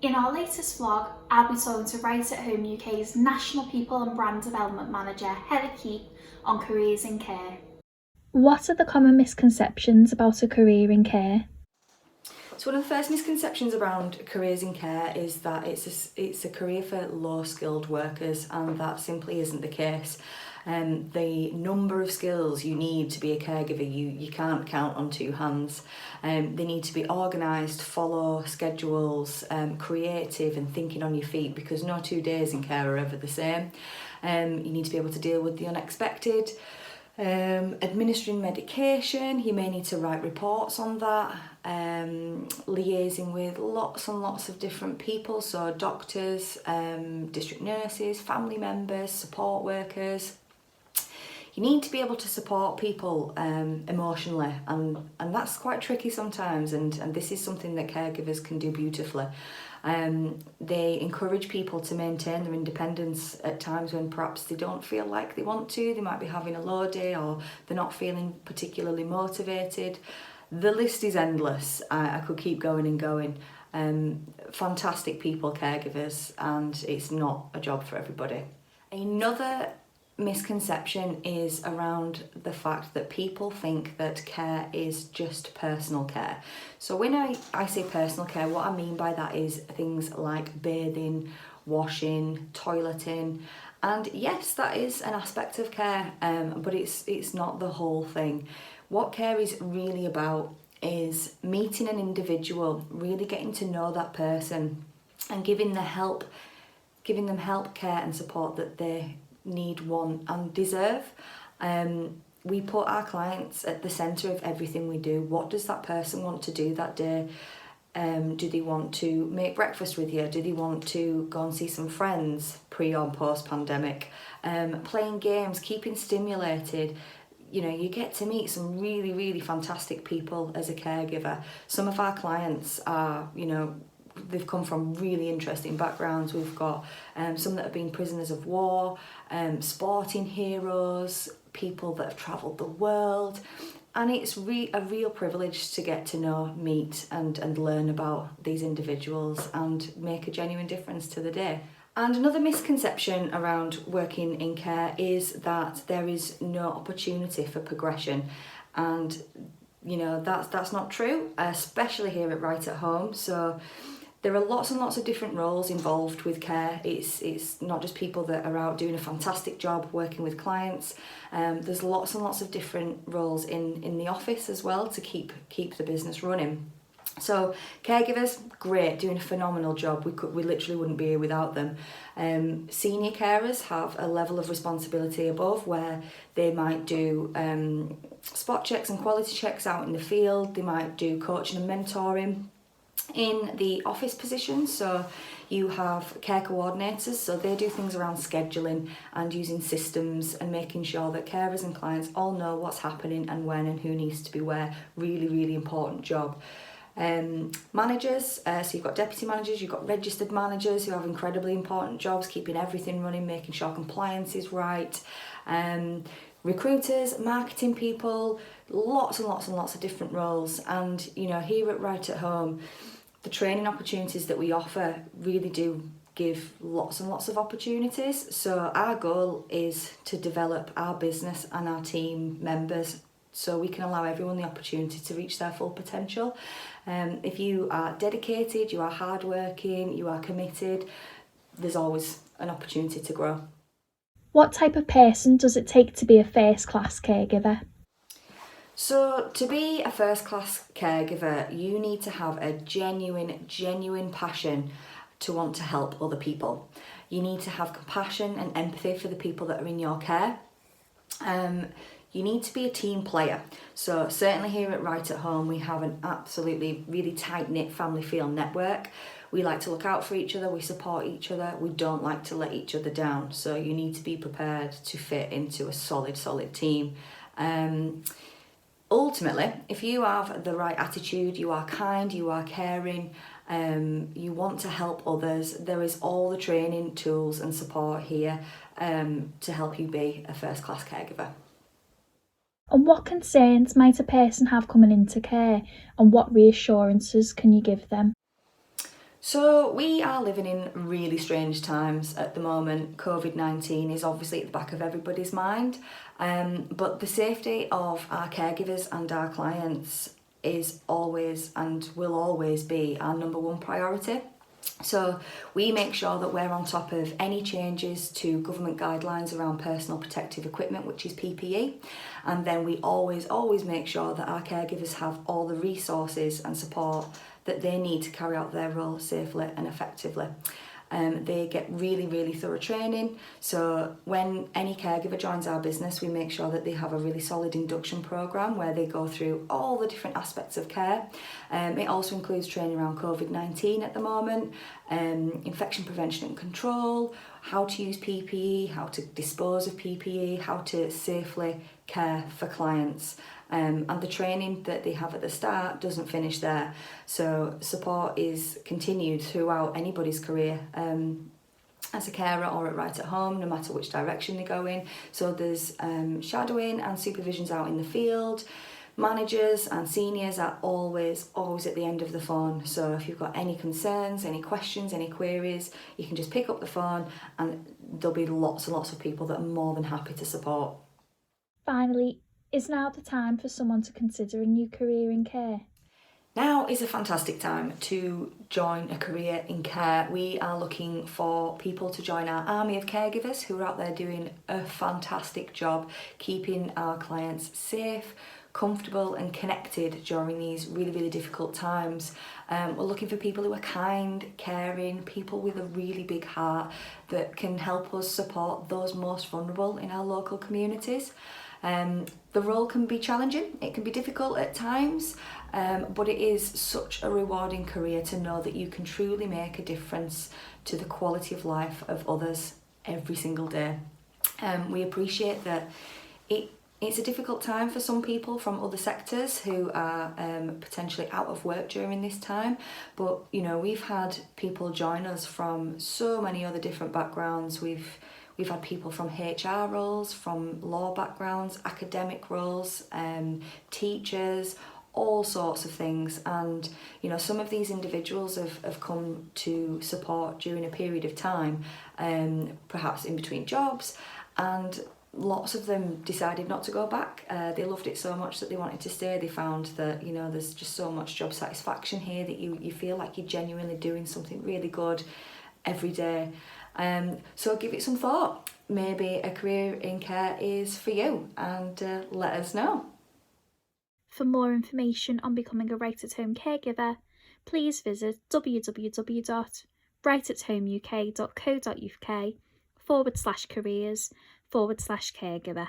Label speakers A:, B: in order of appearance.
A: In our latest vlog, I'll be talking to Right at Home UK's National People and Brand Development Manager, Heather Keep, on careers in care. What are the common misconceptions about a career in care?
B: So one of the first misconceptions around careers in care is that it's a career for low skilled workers, and that simply isn't the case. The number of skills you need to be a caregiver, you can't count on two hands. They need to be organised, follow schedules, creative and thinking on your feet, because no 2 days in care are ever the same. You need to be able to deal with the unexpected. Administering medication, you may need to write reports on that, liaising with lots and lots of different people, so doctors, district nurses, family members, support workers. You need to be able to support people emotionally, and that's quite tricky sometimes, and this is something that caregivers can do beautifully. They encourage people to maintain their independence at times when perhaps they don't feel like they want to. They might be having a low day, or they're not feeling particularly motivated. The list is endless. I could keep going and going. Fantastic people, caregivers, and it's not a job for everybody. Another misconception is around the fact that people think that care is just personal care. So when I say personal care, what I mean by that is things like bathing, washing, toileting, and yes, that is an aspect of care, but it's not the whole thing. What care is really about is meeting an individual, really getting to know that person, and giving them help, care and support that they need, want and deserve. We put our clients at the centre of everything we do. What does that person want to do that day? Do they want to make breakfast with you? Do they want to go and see some friends pre or post pandemic? Playing games, keeping stimulated. You know, you get to meet some really, really fantastic people as a caregiver. Some of our clients are, they've come from really interesting backgrounds. We've got some that have been prisoners of war, sporting heroes, people that have travelled the world. And it's a real privilege to get to know, meet and learn about these individuals and make a genuine difference to the day. And another misconception around working in care is that there is no opportunity for progression. And that's not true, especially here at Right at Home. So there are lots and lots of different roles involved with care. It's not just people that are out doing a fantastic job working with clients. There's lots and lots of different roles in the office as well to keep the business running. So caregivers, great, doing a phenomenal job. We literally wouldn't be here without them. Senior carers have a level of responsibility above, where they might do spot checks and quality checks out in the field. They might do coaching and mentoring in the office positions. So you have care coordinators, so they do things around scheduling and using systems and making sure that carers and clients all know what's happening and when and who needs to be where. Really, really important job. Managers, so you've got deputy managers, you've got registered managers who have incredibly important jobs, keeping everything running, making sure compliance is right. Recruiters, marketing people, lots and lots and lots of different roles. And here at Right at Home, the training opportunities that we offer really do give lots and lots of opportunities. So our goal is to develop our business and our team members so we can allow everyone the opportunity to reach their full potential. If you are dedicated, you are hardworking, you are committed, there's always an opportunity to grow.
A: What type of person does it take to be a first-class caregiver?
B: So to be a first-class caregiver, you need to have a genuine passion to want to help other people. You need to have compassion and empathy for the people that are in your care. You need to be a team player. So certainly here at Right at Home, we have an absolutely really tight-knit family feel network. We like to look out for each other, we support each other, we don't like to let each other down. So you need to be prepared to fit into a solid team. Ultimately, if you have the right attitude, you are kind, you are caring, you want to help others, there is all the training, tools and support here to help you be a first-class caregiver.
A: And what concerns might a person have coming into care, and what reassurances can you give them?
B: So we are living in really strange times at the moment. COVID-19 is obviously at the back of everybody's mind, but the safety of our caregivers and our clients is always and will always be our number one priority. So we make sure that we're on top of any changes to government guidelines around personal protective equipment, which is PPE. And then we always make sure that our caregivers have all the resources and support that they need to carry out their role safely and effectively. They get really thorough training. So when any caregiver joins our business, we make sure that they have a really solid induction program where they go through all the different aspects of care. It also includes training around COVID-19 at the moment, infection prevention and control, how to use PPE, how to dispose of PPE, how to safely care for clients. And the training that they have at the start doesn't finish there. So support is continued throughout anybody's career as a carer or at Right at Home, no matter which direction they go in. So there's shadowing and supervisions out in the field. Managers and seniors are always at the end of the phone. So if you've got any concerns, any questions, any queries, you can just pick up the phone and there'll be lots and lots of people that are more than happy to support.
A: Finally, is now the time for someone to consider a new career in care?
B: Now is a fantastic time to join a career in care. We are looking for people to join our army of caregivers who are out there doing a fantastic job keeping our clients safe, comfortable and connected during these really difficult times. We're looking for people who are kind, caring, people with a really big heart that can help us support those most vulnerable in our local communities. The role can be challenging, it can be difficult at times, but it is such a rewarding career to know that you can truly make a difference to the quality of life of others every single day. We appreciate that it's a difficult time for some people from other sectors who are potentially out of work during this time, but you know, we've had people join us from so many other different backgrounds. We've had people from HR roles, from law backgrounds, academic roles, teachers, all sorts of things. And you know, some of these individuals have come to support during a period of time, perhaps in between jobs, and lots of them decided not to go back. They loved it so much that they wanted to stay. They found that, you know, there's just so much job satisfaction here that you feel like you're genuinely doing something really good every day. So give it some thought. Maybe a career in care is for you, and let us know.
A: For more information on becoming a Right at Home caregiver, please visit www.rightathomeuk.co.uk/careers/caregiver.